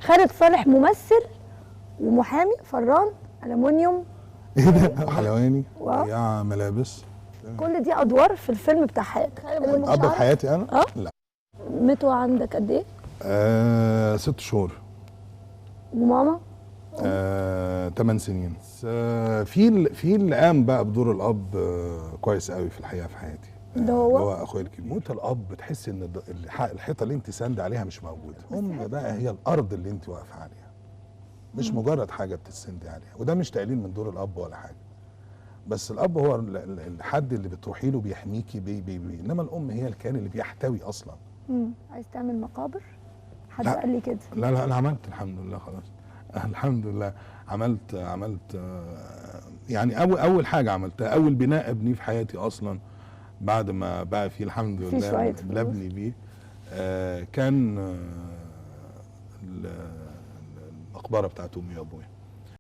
خالد صالح ممثل ومحامي فران ألمونيوم. ايه ده؟ حلواني واو. يا ملابس. كل دي ادوار في الفيلم بتاع حياتك. اب في حياتي انا؟ لا. متوا عندك قد ايه؟ 6 شهور. وماما؟ 8 سنين. في اللي قام بقى بدور الاب كويس قوي في الحقيقه في حياتي. ده هو؟ اللي هو اخويا الكبير. موت الاب بتحس ان الحيطه اللي انت ساند عليها مش موجوده. بقى هي الارض اللي انت واقفه عليها، مش مجرد حاجه بتتسندي عليها. وده مش تقليل من دور الاب ولا حاجه، بس الاب هو الحد اللي بتروحي له بيحميكي انما الام هي الكيان اللي بيحتوي اصلا. عايز تعمل مقابر؟ حد لا. قال لي كده. لا انا عملت الحمد لله خلاص. الحمد لله عملت يعني اول حاجه عملتها، اول بناء ابنيه في حياتي اصلا بعد ما بقى فيه الحمد لله بنبني بيه. كان المقبره بتاعت امي وابويا.